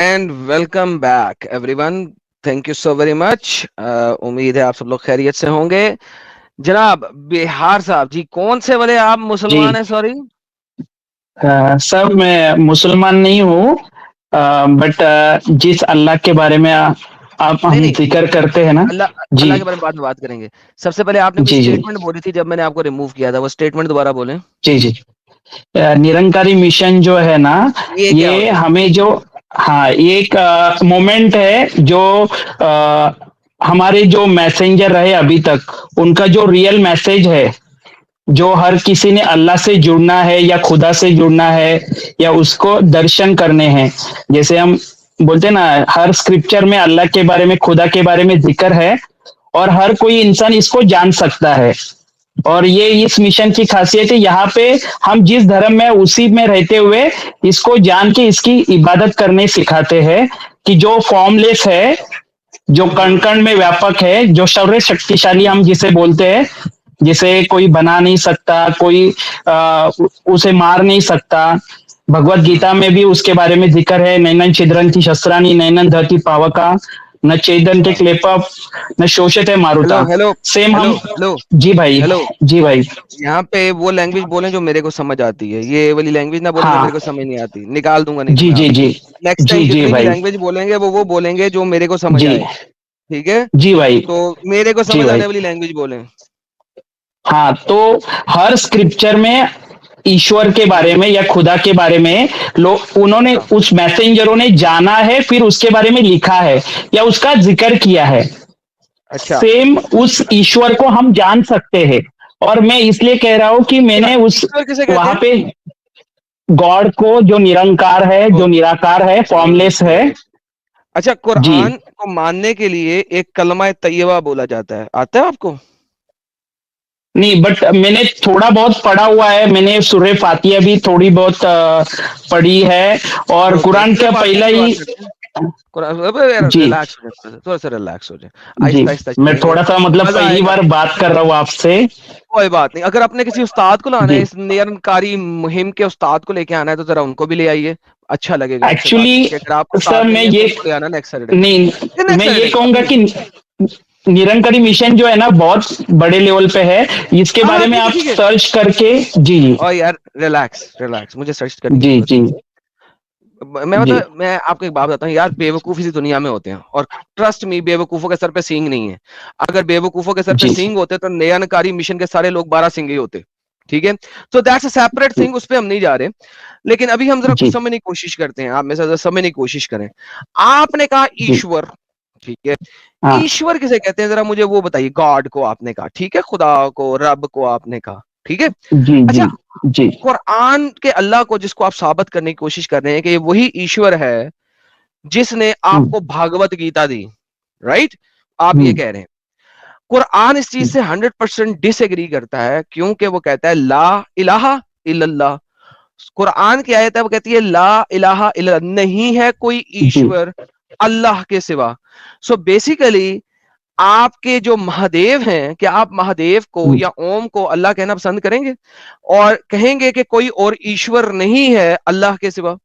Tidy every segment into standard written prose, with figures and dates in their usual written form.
And welcome back everyone. Thank you so very much. उम्मीद है आप सब लोग खैरियत से होंगे। जनाब बिहार साहब जी, कौन से वाले आप मुसलमान जी। हैं? सॉरी। सर मैं मुसलमान नहीं हूँ। बट जिस अल्लाह के बारे में आप नहीं हम नहीं, जिक्र करते हैं ना। अल्लाह जी अल्लाह के बारे में बाद में बात करेंगे। सबसे पहले आपने कोई जी जी स्टेटमेंट बोली थी जब मैंने आपको रिमूव किया था, वो स्टेटमेंट दोबारा बोलें। जी जी। निरंकारी मिशन जो है ना, ये क्या ये होता है? हमें जो, हाँ, ये एक मोमेंट है जो अ, हमारे जो मैसेंजर रहे अभी तक, उनका जो रियल मैसेज है, जो हर किसी ने अल्लाह से जुड़ना है या खुदा से जुड़ना है या उसको दर्शन करने हैं। जैसे हम बोलते हैं ना, हर स्क्रिप्चर में अल्लाह के बारे में, खुदा के बारे में जिक्र है, और हर कोई इंसान इसको जान सकता है। और ये इस मिशन की खासियत है, यहाँ पे हम जिस धर्म में उसी में रहते हुए इसको जान के इसकी इबादत करने सिखाते हैं, कि जो फॉर्मलेस है, जो कण हम्म। कण में व्यापक है, जो सर्व शक्तिशाली हम जिसे बोलते हैं, जिसे कोई बना नहीं सकता, कोई उसे मार नहीं सकता। भगवत हम्म। गीता में भी उसके बारे में जिक्र है, नैनन छिद्रंती शस्त्राणी नैनन दहति पावका, न चेदंते अच्छा। क्लेपा, न शोषते हेलो मारुता। हेलो सेम हेलो हम। हेलो जी भाई। हेलो। जी भाई। यहाँ पे वो लैंग्वेज बोलें जो मेरे को समझ आती है, ये वाली लैंग्वेज ना बोलें जो हाँ। मेरे को समझ नहीं आती, निकाल दूंगा नहीं तो जी मैं जी आपको। जी। नेक्स्ट टाइम जी जी जितनी भी भाई। लैंग्वेज बोलेंगे वो बोलेंगे जो मेरे को समझ जी आए। ठीक है? जी भाई। तो मेरे को जी समझ भाई। आने वाली लैंग्वेज बोलें। हाँ, तो हर स्क्रिप्चर में ईश्वर के बारे हम्म। में या खुदा के बारे में लोग, उन्होंने, अच्छा। उस मैसेंजरों ने जाना है, फिर उसके बारे में लिखा है या उसका जिक्र किया है। अच्छा। सेम उस ईश्वर को हम जान सकते हैं। और मैं इसलिए कह रहा हूं कि क्या मैंने उस, ईश्वर किसे कहते वहां हैं? पे गॉड को, जो निरंकार है, जो ओके। निराकार है, फॉर्मलेस ओके। है। अच्छा, जी। कुरान को मानने के लिए एक कलमा तैयबा बोला जाता है, आता है आपको? नहीं, बट मैंने थोड़ा बहुत पढ़ा हुआ है, मैंने सूरह फातिहा भी थोड़ी बहुत पढ़ी है। और ओके, कुरान सूरह का फातिहा पहला की बात ही। करते हैं। कुरान जी रिलैक्स हो जाए, थोड़ा सा रिलैक्स हो जाए। जी। आहिस्ता आहिस्ता मैं चलेंगे। थोड़ा सा मतलब मजा पहली आएगा। बार बात कर रहा हूँ आपसे। कोई बात नहीं, अगर आपने किसी उस्ताद को लाना है, जी। इस निरंकारी मुहिम के उस्ताद को लेके आना है, तो जरा उनको भी ले आइए। अच्छा लगेगा उनसे बात एक्चुअली करके। अगर आप सर उस्ताद मैं नहीं है तो ये, उनको ले आना नेक्स्ट सैटरडे। नहीं, नेक्स्ट मैं ये सैटरडे कहूंगा अभी नहीं। कि निरंकारी मिशन जो है ना, बहुत बड़े लेवल पे है। इसके हाँ हाँ, बारे में ठीक है आप ठीक है। सर्च करके। जी और यार रिलैक्स रिलैक्स, मुझे सर्च करने की जी जरूरत जी नहीं है। जी मैं आपको एक बात बताता हूँ यार, बेवकूफ इसी दुनिया में होते हैं, और ट्रस्ट मी, बेवकूफों के सर पे सींग नहीं है। अगर बेवकूफों के सर पे जी सींग होते तो नयनकारी मिशन के सारे लोग 12 सिंगे होते। ठीक है? तो दैट्स अ सेपरेट थिंग, उस पर हम नहीं जा रहे। लेकिन अभी हम जरा कुछ जी समझने की कोशिश करते हैं, आप मेरे साथ जरा समझने की कोशिश करें। आपने कहा जी। ईश्वर। ठीक है? हाँ। ईश्वर किसे कहते हैं, जरा मुझे वो बताइए। गॉड को आपने कहा, ठीक है, खुदा को, रब को आपने कहा, ठीक है। जी जी अच्छा, जी कुरान के अल्लाह को जिसको आप साबित करने की कोशिश कर रहे हैं कि ये वही ईश्वर है जिसने हम्म आपको भागवत गीता दी, राइट? आप ये हम्म कह रहे हैं। कुरान इस चीज से 100% डिसएग्री करता है, क्योंकि वो कहता है ला इलाहा इल्लल्लाह। कुरान की आयत है, वो कहती है ला इलाहा इल्लल्लाह, नहीं है कोई जी ईश्वर अल्लाह के सिवा। सो बेसिकली आपके जो महादेव हैं, क्या आप महादेव को या ओम को अल्लाह कहना पसंद करेंगे और कहेंगे कि कोई और ईश्वर नहीं है अल्लाह के सिवा?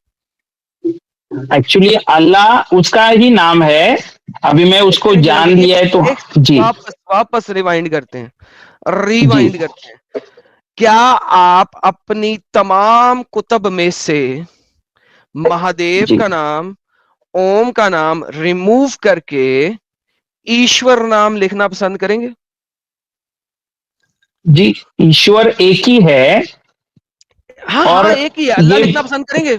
एक्चुअली अल्लाह उसका ही नाम है। अभी मैं एक उसको एक जान मिनट, लिया है तो। एक जी वापस वापस रिवाइंड करते हैं, जी रिवाइंड करते हैं। क्या आप अपनी तमाम कुतब में से महादेव जी का नाम, ओम का नाम रिमूव करके ईश्वर नाम लिखना पसंद करेंगे? जी। ईश्वर एक ही है। हाँ और हाँ, एक ही है, अल्लाह ये, लिखना पसंद करेंगे?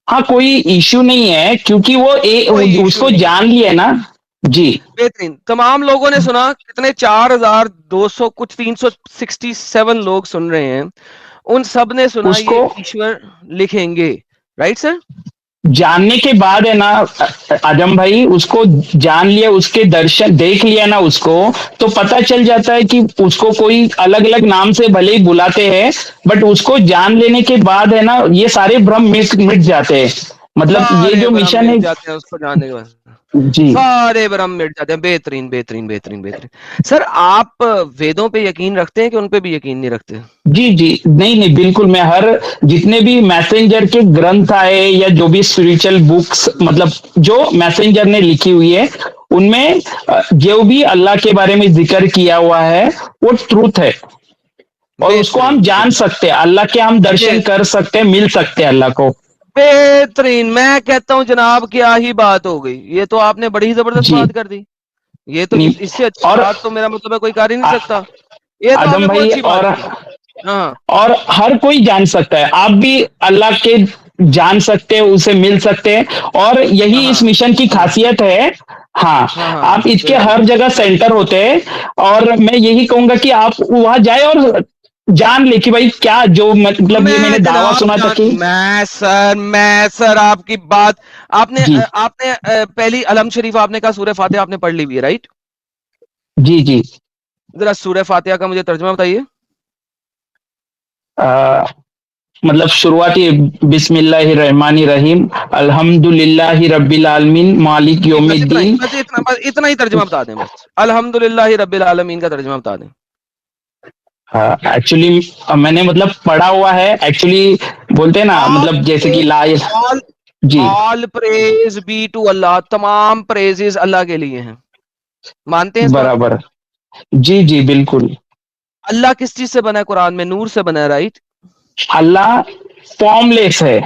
हाँ, कोई इश्यू नहीं है, क्योंकि वो कोई इशू उसको नहीं है। जान लिया है ना। जी बेहतरीन। तमाम लोगों ने सुना, कितने, 4200 कुछ, 367 लोग सुन रहे हैं। उन सब ने सुना ये उसको ईश्वर लिखेंगे, राइट सर? जानने के बाद है ना, आजम भाई, उसको जान लिया, उसके दर्शन देख लिया ना उसको, तो पता चल जाता है कि उसको कोई अलग अलग नाम से भले ही बुलाते हैं, बट उसको जान लेने के बाद है ना, ये सारे भ्रम मिट मिट जाते हैं। मतलब ये सारे जो भ्रम मिशन मिट है। जाते हैं उसको जानने के बाद। जी सारे भ्रम मिट जाते हैं। बेहतरीन, बेहतरीन, बेहतरीन, बेहतरीन। सर आप वेदों पे यकीन रखते हैं कि उन पे भी यकीन नहीं रखते? जी जी, नहीं नहीं, बिल्कुल। मैं हर जितने भी मैसेंजर के ग्रंथ आए या जो भी स्पिरिचुअल बुक्स, मतलब जो मैसेंजर ने लिखी हुई है, उनमें जो भी अल्लाह के बारे में जिक्र किया हुआ है वो ट्रूथ है। और उसको हम बेहतरीन, जान सकते हैं, अल्लाह के हम दर्शन कर बेहतरीन, सकते हैं, मिल सकते हैं अल्लाह को। बेहतरीन। मैं कहता हूं जनाब क्या ही बात हो गई, ये तो आपने बड़ी जबरदस्त जी। बात कर दी। ये तो नहीं, इससे अच्छी और बात तो मेरा मतलब है कोई कर ही नहीं आ- सकता। ये तो आदम आपने बहुत भाई, अच्छी बात की। हाँ। और हर कोई जान सकता है, आप भी अल्लाह के जान सकते हैं, उसे मिल सकते हैं। और हाँ, यही इस हाँ, मिशन की हाँ, खासियत है। हाँ, हाँ, हाँ, आप इसके बिल्कुल। हर जगह सेंटर होते हैं। और मैं यही कहूंगा कि आप वहां जाए और जान ले कि भाई क्या, जो मतलब ये मैंने मैं दावा जनाब सुना था जान कि। मैं सर आपकी बात। जी आपने पहली अलम शरीफ आपने कहा सूरह फातिहा आपने पढ़ ली हुई है, राइट? जी जी। जरा सूरह फातिहा का मुझे तर्जुमा बताइए। आ, मतलब शुरुआती, बिस्मिल्लाहिर्रहमानिर्रहीम, अल्हम्दुलिल्लाहि रब्बिल आलमीन, मालिक जी बस इतना ही, यौमिद्दीन। बस इतना ही तर्जुमा बता दें बस। अल्हम्दुलिल्लाह रब्बिल आलमीन का तर्जुमा बता दें। एक्चुअली मैंने मतलब पढ़ा हुआ है एक्चुअली। बोलते हैं ना, ऑल मतलब जैसे कि प्रेज ला। ऑल जी। All praise be to Allah. तमाम प्रेजेस अल्लाह के लिए हैं। मानते हैं इस बात को? बराबर। जी जी, बिल्कुल। अल्लाह किस चीज से बना है? कुरान में नूर से बना है, राइट? अल्लाह फॉर्मलेस है।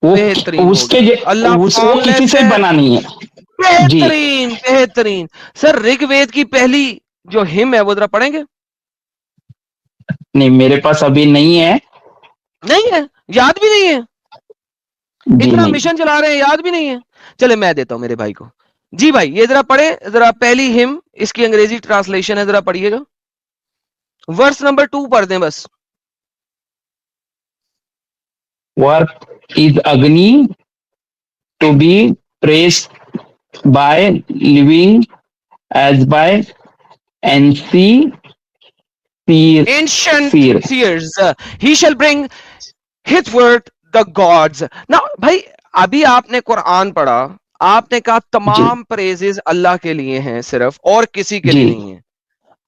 वो बेहतरीन हो उसके गया। अल्लाह वो किसी फॉर्मलेस से है। बना नहीं है। जी। बेहतरीन, बेहतरीन। सर ऋग्वेद की पहली जो हिम है वो जरा पढ़ेंगे? नहीं, मेरे पास अभी नहीं है। नहीं है? याद भी नहीं है? जी इतना नहीं। मिशन चला रहे हैं, याद भी नहीं है? चले मैं देता हूं मेरे भाई को। जी भाई ये जरा पढ़े, जरा पहली हिम इसकी अंग्रेजी ट्रांसलेशन है, जरा पढ़िएगा। वर्स नंबर 2 पढ़ दें बस। Work is Agni to be praised by living as by ancient ancient seer. Seers he shall bring hitherward the gods ना। भाई अभी आपने कुरान पढ़ा, आपने कहा जी तमाम प्रेजेस अल्लाह के लिए हैं सिर्फ, और किसी के जी। लिए नहीं है।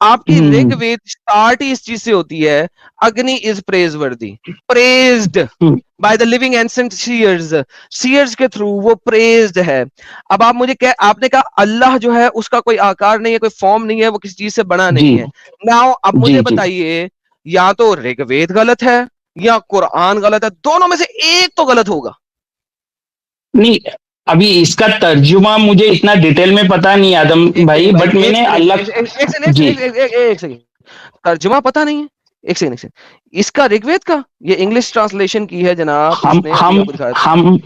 आपकी ऋग्वेद स्टार्ट ही इस चीज से होती है, Agni is praiseworthy, praised hmm, by the living ancient seers. Seers के थ्रू वो प्रेज्ड है। अब आप मुझे कह, आपने कहा अल्लाह जो है उसका कोई आकार नहीं है, कोई फॉर्म नहीं है, वो किसी चीज से बना जी नहीं है। नाउ अब जी मुझे जी। बताइए, या तो ऋग्वेद गलत है या कुरान गलत है, दोनों में से एक तो गलत होगा। नहीं, अभी इसका तर्जुमा मुझे इतना डिटेल में पता नहीं आदम एक भाई, सेकंड भाई, बट एक मैंने सेकंड, अल्लाह। जी। एक सेकंड। तर्जुमा पता नहीं है? एक सेकंड, एक सेकंड। इसका ऋग्वेद का ये इंग्लिश ट्रांसलेशन की है जनाब हम उसने, अभी हम आपको दिखा देता हूँ। हम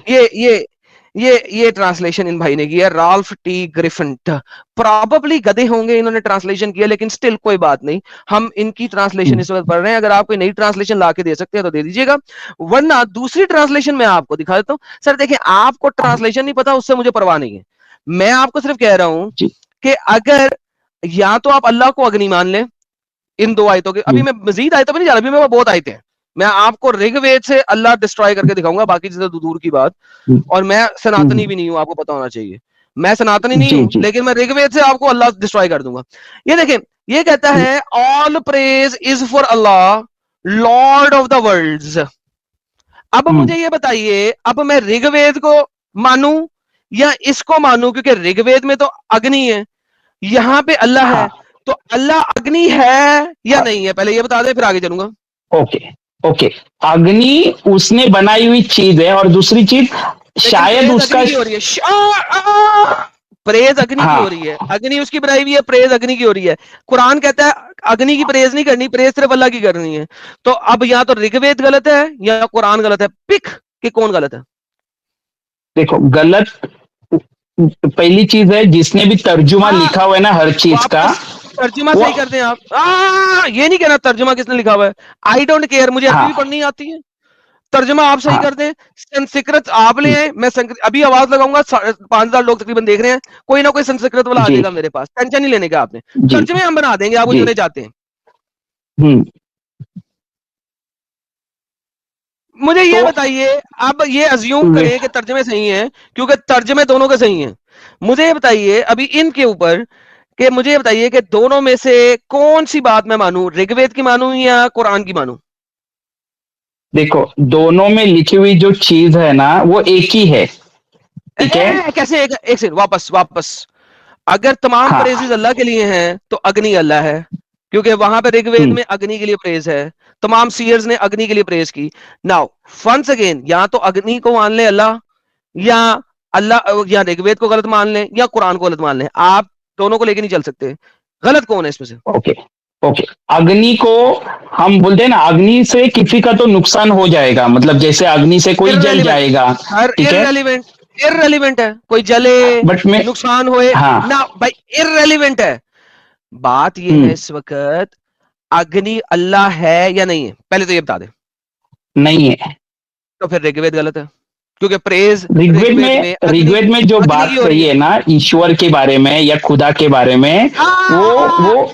ये ये ट्रांसलेशन इन भाई ने की है, राल्फ टी ग्रिफिन। प्रॉबली गधे होंगे इन्होंने ट्रांसलेशन किया, लेकिन स्टिल कोई बात नहीं। हम इनकी ट्रांसलेशन इस वक्त पढ़ रहे हैं। अगर आप कोई नई ट्रांसलेशन ला के दे सकते हैं तो दे दीजिएगा, वरना दूसरी ट्रांसलेशन मैं आपको दिखा देता हूँ। सर देखिए, आपको ट्रांसलेशन नहीं पता उससे मुझे परवाह नहीं है। मैं आपको सिर्फ कह रहा हूं जी कि अगर या तो आप अल्लाह को अग्नि मान लें इन दो आयतों के, अभी हम्म, मैं मजीद आयतों पे नहीं जा रहा, अभी मैं बहुत आयते हैं। मैं आपको ऋग्वेद से अल्लाह डिस्ट्रॉय करके दिखाऊंगा, बाकी चीजें तो दूर की बात। हम्म, और मैं हम्म, सनातनी भी नहीं हूं, आपको पता होना चाहिए। मैं सनातनी नहीं जी हूं, जी। लेकिन मैं ऋग्वेद से आपको अल्लाह डिस्ट्रॉय कर दूंगा। ये देखें, ये कहता है all praise is for Allah, lord of the worlds. अब हम्म, मुझे ये बताइए, अब मैं ऋग्वेद को मानूं या इसको मानूं? क्योंकि ऋग्वेद में तो अग्नि है, यहां पे अल्लाह है। हाँ तो अल्लाह अग्नि है या हाँ। नहीं है, पहले ये बता दे फिर आगे चलूंगा। Okay okay. अग्नि उसने बनाई हुई चीज है, और दूसरी चीज लेकिन शायद प्रेज उसका। अग्नि की हो रही है। प्रेज अग्नि की हो हाँ। रही है, अग्नि उसकी बनाई हुई है, प्रेज अग्नि की हो रही है। कुरान कहता है अग्नि की प्रेज नहीं करनी, प्रेज सिर्फ अल्लाह की करनी है। तो अब या तो ऋग्वेद गलत है या कुरान गलत है, पिक कि कौन गलत है। देखो, गलत पहली चीज है, जिसने भी तर्जुमा हाँ, लिखा हुआ है ना हर चीज का। वापस तर्जुमा वो। सही कर दें आप। ये नहीं कहना तर्जुमा किसने लिखा हुआ है। आई डोंट केयर, मुझे अभी भी हाँ पढ़नी आती है। तर्जुमा आप सही हाँ। कर दें। संस्कृत आप ले आए, मैं संस्कृत अभी आवाज लगाऊंगा, 5,000 लोग तकरीबन देख रहे हैं, कोई ना कोई संस्कृत वाला आ जी जाएगा मेरे पास, टेंशन नहीं लेने का आपने। जी तर्जुमे हम बना देंगे, आप जी। उतने चाहते हैं। हम्म। मुझे ये तो बताइए, अब ये अज्यूम करें कि तर्जमे सही हैं, क्योंकि तर्जमे दोनों के सही हैं। मुझे ये बताइए अभी इनके ऊपर, कि मुझे ये बताइए कि दोनों में से कौन सी बात मैं मानूं, ऋग्वेद की मानूं या कुरान की मानूं? देखो, दोनों में लिखी हुई जो चीज है ना वो एक ही है, ठीक है। कैसे? एक सेकंड, वापस वापस। अगर तमाम हाँ। प्रेजेस अल्लाह के लिए हैं तो अग्नि अल्लाह है, क्योंकि वहां पे ऋग्वेद हम्म। में अग्नि के लिए प्रेज है। तमाम सीयर्स ने अग्नि के लिए प्रेज की। नाउ वंस अगेन, या तो अग्नि को मान ले अल्लाह, या अल्लाह, या ऋग्वेद को गलत मान लें या कुरान को गलत मान लें। आप दोनों को लेके नहीं चल सकते। गलत कौन है इसमें से? ओके। ओके। अग्नि को हम बोलते हैं ना, अग्नि से किसी का तो नुकसान हो जाएगा, मतलब जैसे अग्नि से कोई जल इररेलीवेंट, जाएगा, सर ठीक है। इररेलीवेंट। इररेलीवेंट है, कोई जले, बट मैं, नुकसान होए हाँ। ना भाई, इररेलीवेंट है। बात यह है हम्म। इस वक्त, अग्नि अल्लाह है या नहीं है, पहले तो ये बता दे। नहीं है। तो फिर ऋग्वेद गलत है, क्योंकि प्रेज ऋग्वेद ऋग्वेद में, में अग्नि, ऋग्वेद में जो अग्नि की बात हो रही कही है। है ना ईश्वर के बारे में या खुदा के बारे में, वो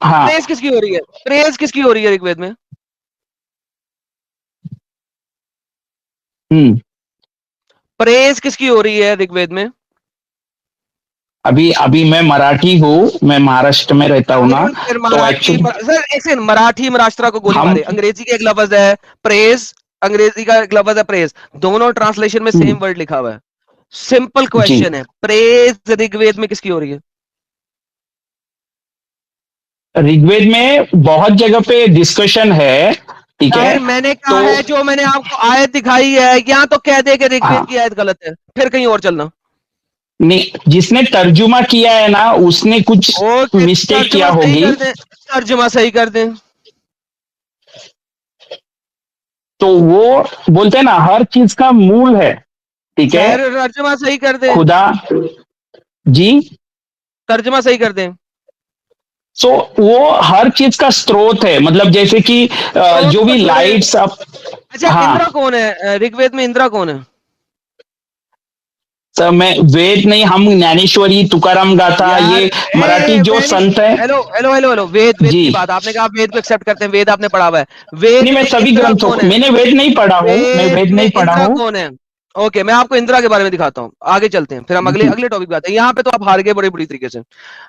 हाँ। प्रेज किसकी हो रही है? प्रेज किसकी हो रही है ऋग्वेद में? हम्म। प्रेज किसकी हो रही है ऋग्वेद में? अभी अभी मैं मराठी हूँ, मैं महाराष्ट्र में रहता हूँ आई ना, डोंट केयर तो मराठी, एक्चुअली सर एक सेकंड, मराठी महाराष्ट्र को गोली हम, मारे। अंग्रेजी का एक लफ्ज है प्रेज, अंग्रेजी का एक लफ्ज है प्रेज, दोनों ट्रांसलेशन में सेम वर्ड लिखा हुआ है। सिंपल जी, क्वेश्चन है, प्रेज ऋग्वेद में किसकी हो रही है? ऋग्वेद में बहुत जगह पे डिस्कशन है, ठीक है। ताहिर, मैंने तो कहा है, जो मैंने आपको आयत दिखाई है, या तो कह दे कि ऋग्वेद की हाँ, आयत गलत है, फिर कहीं और चलना। नहीं, जिसने तर्जुमा किया है ना उसने कुछ ओके, मिस्टेक किया तर्जुमा सही होगी। कर दें, तर्जुमा सही कर दें। तो वो बोलते हैं ना हर चीज का मूल है, ठीक है, ताहिर, तर्जुमा सही कर दें, खुदा। जी। तर्जुमा सही कर दें। सो वो हर चीज का स्रोत है, मतलब जैसे कि स्रोत जो को भी छोड़े। लाइट्स अब, अच्छा, हाँ। इंद्रा कौन है? ऋग्वेद में इंद्रा कौन है? सर मैं वेद नहीं, हम ज्ञानेश्वरी, तुकाराम गाथा, यार, ये मराठी जो मैंने, संत है। हेलो हेलो हेलो हेलो, वेद, वेद जी। की बात आपने कहा, आप वेद को एक्सेप्ट करते हैं, वेद आपने पढ़ा हुआ है। वेद नहीं, मैं में सभी इंद्रा ग्रंथों कौन को, है? मैंने वेद नहीं पढ़ा हूँ, मैं वेद वेद में नहीं पढ़ा इंद्रा हूँ। कौन है? ओके, मैं आपको इंदिरा के बारे में दिखाता हूँ, आगे चलते हैं, फिर हम अगले जी। अगले टॉपिक पे आते हैं। यहाँ पे तो आप हार गए बड़ी बुरी तरीके से।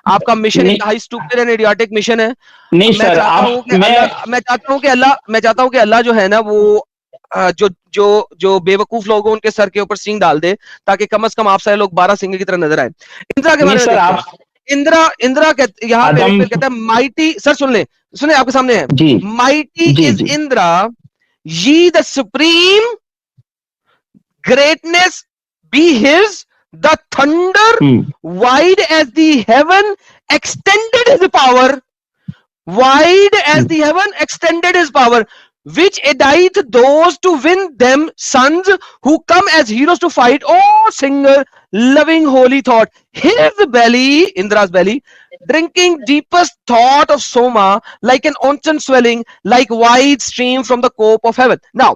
आपका मिशन नहीं, इंतहाई स्टूपिड एंड इडियोटिक मिशन है। नहीं मैं सर, चाहता हूँ आप, कि मैं, अल्लाह, मैं चाहता हूँ कि अल्लाह जो है ना वो जो जो जो बेवकूफ लोग हैं उनके सर के ऊपर सींग डाल दे, ताकि कम से कम आप सारे लोग 12 सिंह की तरह नजर आए। इंदिरा के नहीं बारे में सर, देखते हैं। आप इंदिरा, इंदिरा यहाँ पे आदम। ऋग्वेद कहता है माइटी, सर सुन ले, सुने, आपके सामने है। जी, माइटी जी, इज जी। Indra, ye the supreme greatness be his, the thunder hmm. wide as the heaven extended his power, wide as hmm. the heaven extended his power, which edith those to win them sons who come as heroes to fight. Oh singer, loving holy thought, his belly, Indra's belly, drinking deepest thought of Soma, like an onsen swelling, like wide stream from the cope of heaven. Now,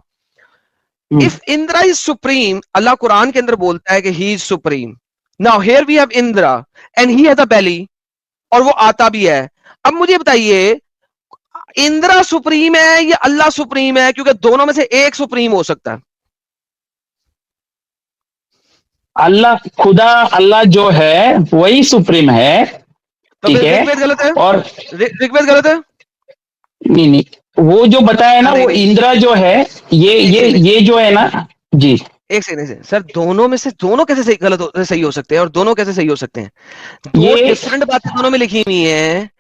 hmm. if Indra is supreme, अल्लाह कुरान के अंदर बोलता है कि he is supreme. Now here we have Indra and he has a belly, और वो आता भी है। अब मुझे बताइए, इंद्रा सुप्रीम है या अल्लाह सुप्रीम है? क्योंकि दोनों में से एक सुप्रीम हो सकता है। अल्लाह, खुदा, अल्लाह जो है वही सुप्रीम है, तो ठीक फिर है। ऋग्वेद गलत है, और ऋग्वेद गलत है। नहीं, नहीं, वो जो बताया ना नहीं वो नहीं, इंद्रा जो है, ये एक ये सेकंड, ये जो है ना। जी। एक सेकंड, एक सेकंड सर, दोनों में से दोनों कैसे सही, सही हो सकते हैं, और दोनों कैसे सही हो सकते हैं? दो ये, डिफरेंट बातें दोनों में लिखी हुई है।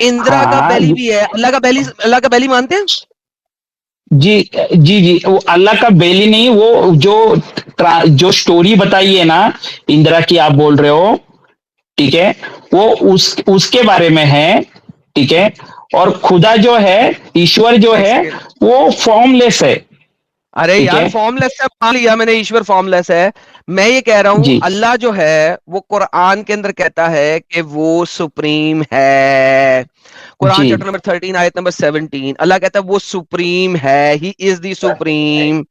इंदिरा का हाँ। बैली भी है, अल्लाह का बैली, अल्लाह का बैली मानते हैं? जी, जी, जी, वो अल्लाह का बेली नहीं, वो जो जो स्टोरी बताई है ना इंदिरा की, आप बोल रहे हो, ठीक है। वो उसके बारे में है, ठीक है। और खुदा जो है, ईश्वर जो एक है, सेकंड, वो फॉर्मलेस है, अरे ठीक यार है। फॉर्मलेस है, मान लिया मैंने, ईश्वर फॉर्मलेस है। मैं ये कह रहा हूं जी। अल्लाह जो है वो कुरान के अंदर कहता है कि वो सुप्रीम है। कुरान जी। चैप्टर नंबर 13 आयत नंबर 17, अल्लाह कहता है वो सुप्रीम है, he is the supreme.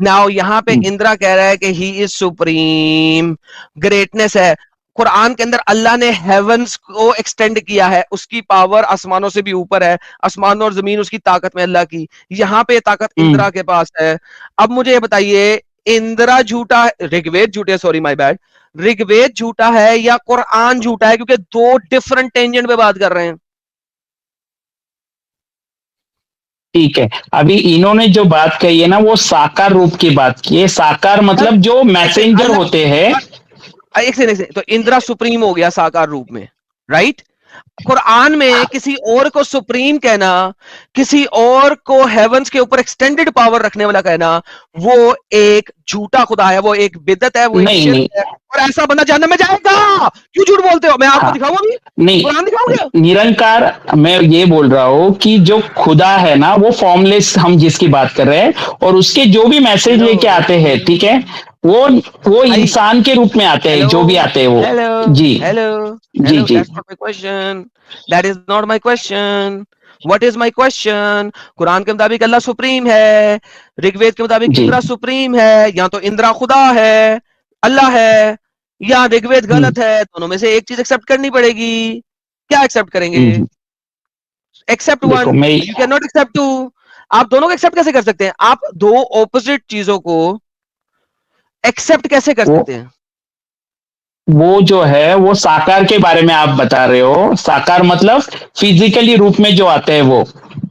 Now यहाँ पे हम्म। इंद्रा कह रहा है कि ही इज सुप्रीम, ग्रेटनेस है। कुरान के अंदर अल्लाह ने हेवंस को एक्सटेंड किया है, उसकी पावर आसमानों से भी ऊपर है, आसमान और जमीन उसकी ताकत में अल्लाह की, यहाँ पे ताकत हम्म। इंद्रा के पास है। अब मुझे ये बताइए, इंद्रा झूठा ऋग्वेद झूठे, सॉरी माय बैड, ऋग्वेद झूठा है या कुरान झूठा है? क्योंकि दो डिफरेंट टेंजेंट पे बात कर रहे हैं। ठीक है, अभी इन्होंने जो बात कही है ना वो साकार रूप की बात की है। साकार यार मतलब जो एक सेकंड, मैसेंजर होते हैं। अल्लाह, एक सेकंड, तो इंद्रा सुप्रीम हो गया साकार रूप में, राइट? कुरान में किसी और को सुप्रीम कहना, किसी और को हेवंस के ऊपर एक्सटेंडेड पावर रखने वाला कहना, वो एक झूठा खुदा है, वो एक बिदत है, वो एक नहीं शिर्क नहीं। है, और ऐसा बंदा जहन्नम में जाएगा। क्यों झूठ बोलते हो? मैं आपको हाँ। दिखाऊंगा अभी, कुरान नहीं, दिखाऊंगा। निरंकार। मैं ये बोल रहा हूँ कि जो खुदा है ना वो फॉर्मलेस, हम जिसकी बात कर रहे हैं, और उसके जो भी मैसेज हेलो लेके आते हैं, ठीक है, वो भाई, इंसान के रूप में आते हैं, हेलो जो भी आते हैं वो। हेलो जी। हेलो जी हेलो, जी। That's not my question, that is not my question. What is my question? Quran के मुताबिक अल्लाह सुप्रीम है, ऋग्वेद के मुताबिक जी। इंद्रा सुप्रीम है, या तो इंद्रा खुदा है, अल्लाह है, या ऋग्वेद हम्म। गलत है। दोनों में से एक चीज एक्सेप्ट करनी पड़ेगी। क्या एक्सेप्ट करेंगे? हम्म। एक्सेप्ट देखो वन, मैं। You can not accept two. आप दोनों को एक्सेप्ट कैसे कर सकते हैं? आप दो ऑपोजिट चीजों को एक्सेप्ट कैसे कर वो सकते हैं? वो जो है वो साकार के बारे में आप बता रहे हो। साकार मतलब फिजिकली रूप में जो आते हैं वो,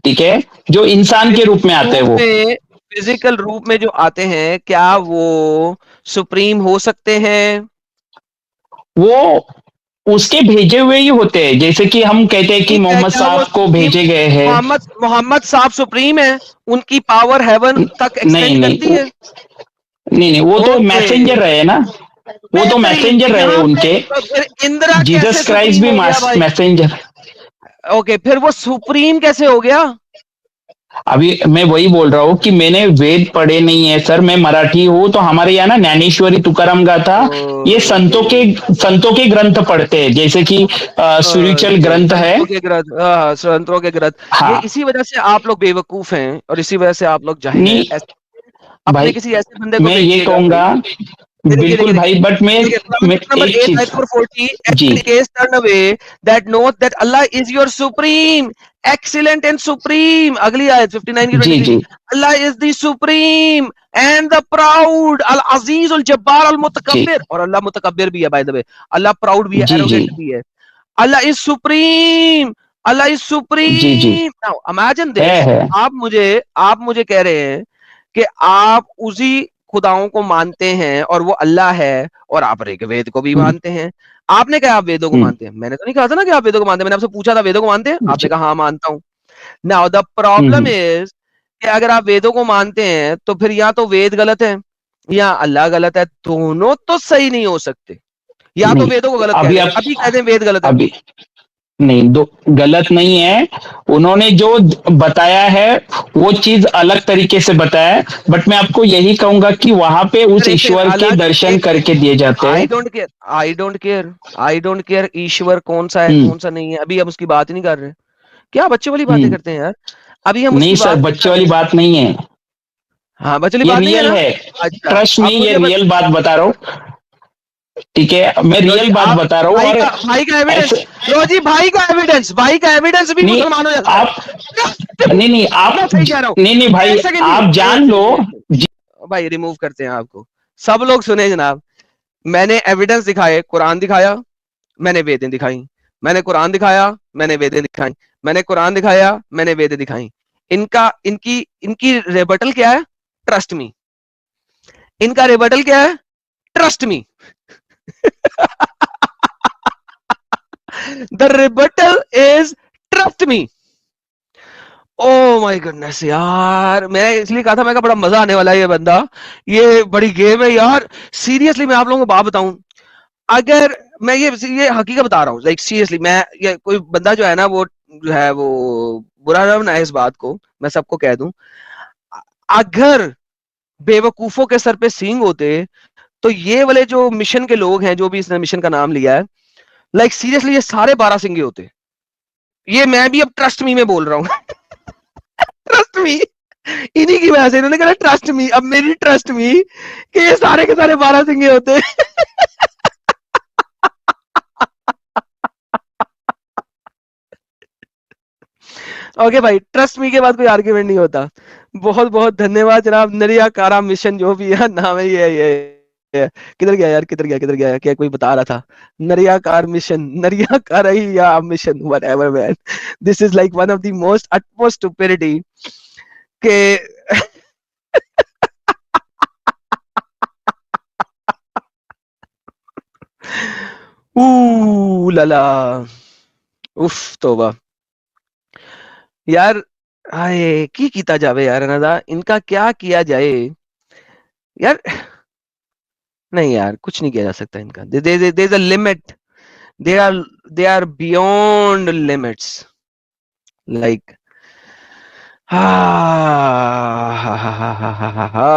ठीक है, जो इंसान के रूप में आते हैं रूप वो। में, फिजिकल रूप में जो आते हैं, क्या वो सुप्रीम हो सकते हैं? वो उसके भेजे हुए ही होते हैं, जैसे कि हम कहते हैं कि ठीक है, मोहम्मद क्या वो साहब को सुप्रीम? भेजे गए हैं। मोहम्मद मोहम्मद साहब सुप्रीम है? उनकी पावर हेवन तक नहीं एक्सटेंड नहीं करती है? नहीं नहीं, वो तो ओके, मैसेंजर रहे ना। वो तो बेहतरीन। तो मैसेंजर रहे यहाँ पे उनके। तो फिर इंदिरा कैसे जीसस क्राइस्ट सुप्रीम भी हो गया भाई? मैसेंजर। ओके, फिर वो सुप्रीम कैसे हो गया? अभी मैं वही बोल रहा हूँ कि मैंने वेद पढ़े नहीं है सर, मैं मराठी हूँ, तो हमारे यहाँ ना ज्ञानेश्वरी तुकाराम गाथा, ये ओके संतों के ग्रंथ पढ़ते हैं, जैसे कि स्पिरिचुअल ओके, ग्रंथ है। संतों के ग्रंथ, हाँ, संतों के ग्रंथ। ये हाँ। इसी वजह से आप लोग बेवकूफ हैं और इसी वजह से आप लोग जाहिल हैं। नहीं अपने भाई, किसी ऐसे बंदे को मैं ये देखिएगा भाई। कहूंगा, देखिए देखिए बिल्कुल देखिए भाई, बट देखिए, Quran मैं नंबर एक 8 चीज। ayat number 40, ji and is turned away that knows that Allah is your supreme, excellent and supreme। अगली आयत 59 की जी 23, जी Allah is the supreme and the proud, al aziz al jabbar al ji mutakabbir। और अल्लाह मुतकब्बिर भी है, by the way. Allah proud भी है, जी जी arrogant भी है। Allah is supreme, Allah is ji ji. supreme। now imagine this, है। आप मुझे कह रहे हैं कि आप उसी खुदाओं को मानते हैं और वो अल्लाह है, और आप ऋग्वेद को भी हम्म। मानते हैं। आपने कहा आप वेदों को हम्म। मानते हैं, मैंने तो नहीं कहा था ना कि आप वेदों को मानते हैं। मैंने आपसे पूछा था वेदों को मानते हैं, आपने जी। कहा हाँ मानता हूं। नाउ द प्रॉब्लम इज कि अगर आप वेदों को मानते हैं तो फिर या तो वेद गलत है या अल्लाह गलत है, दोनों तो सही नहीं हो सकते। या तो नहीं, वेदों को गलत कह अभी दें, आप अभी कह दें वेद गलत है। अभी नहीं, दो गलत नहीं है। उन्होंने जो बताया है वो चीज अलग तरीके से बताया है, बट मैं आपको यही कहूंगा कि वहां पे उस फिर एक सेकंड, ईश्वर के अलग, दर्शन एक करके सेकंड, दिए जाते आई हैं। Don't care, I don't care, I don't care ईश्वर कौन सा है हम्म। कौन सा नहीं है, अभी हम उसकी बात ही नहीं कर रहे। क्या बच्चे वाली बातें हम्म। करते हैं यार? अभी हम नहीं उसकी सर, बात नहीं बच्चे कर वाली रहे। बात नहीं है। हाँ, बच्चे वाली ये बात नहीं है रियल ना? है। अच्छा, ट्रस्ट मी, अब ये मुझे रियल बात बता रहा हूँ। ठीक है, मैं लो जी, रियल बात आप बता रहा हूँ। और भाई का एविडेंस, ऐसे लो जी, भाई का एविडेंस भी नहीं मुसलमान हो जाता है। आप नहीं नहीं आप मैं सही कह रहा हूँ। नहीं नहीं भाई, एक सेकंड जी, आप जान एक लो। सेकंड, एक सेकंड भाई, रिमूव करते हैं आपको। सब लोग सुने जनाब, मैंने एविडेंस दिखाए, कुरान दिखाया, मैंने वेदें दिखाई, मैंने कुरान दिखाया, मैंने वेदें दिखाई, मैंने कुरान दिखाया, मैंने वेदें दिखाई। इनका इनकी इनकी रेबटल क्या है? Trust me. इनका रेबटल क्या है? Trust me. The rebuttal is trust me. Oh my goodness यार, मैं इसलिए कहा था, मैं कहा बड़ा मजा आने वाला है ये बंदा, ये बड़ी गेम है यार। सीरियसली मैं आप लोगों को बात बताऊं, अगर मैं ये हकीकत बता रहा हूँ, लाइक सीरियसली, मैं ये कोई बंदा जो है ना, वो जो है वो बुरा ना बनाए इस बात को, मैं सबको कह दूं, अगर बेवकूफों के सर पे सींग होते तो ये वाले जो मिशन के लोग हैं, जो भी इसने मिशन का नाम लिया है, लाइक सीरियसली ये सारे 12 सिंगे होते। ये मैं भी अब ट्रस्ट मी में बोल रहा हूँ। ट्रस्ट मी, इन्हीं की वजह से इन्होंने कहा ट्रस्ट मी, अब मेरी ट्रस्ट मी कि ये सारे के सारे 12 सिंगे होते। ओके भाई, ट्रस्ट मी के बाद कोई आर्ग्यूमेंट नहीं होता। बहुत बहुत धन्यवाद जनाब। नरिया कारा मिशन जो भी है नाम है, ये किधर गया यार, किधर गया, क्या कोई बता रहा था? नरिया कार मिशन, नरिया कार ही या mission, whatever man. This is like one of the most utmost stupidity के लाला, उफ तोबा यार। आए की कीता जावे यार, नदा इनका क्या किया जाए यार। नहीं यार, कुछ नहीं किया जा सकता इनका। There is a limit. They are they are beyond limits, like हा हा हा हा हा हा हा हा।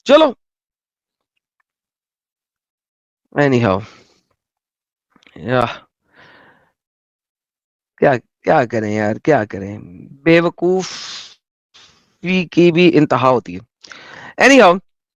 चलो, एनी हाउ, या क्या क्या करें यार, क्या करें। बेवकूफी की भी इंतहा होती है। Any how,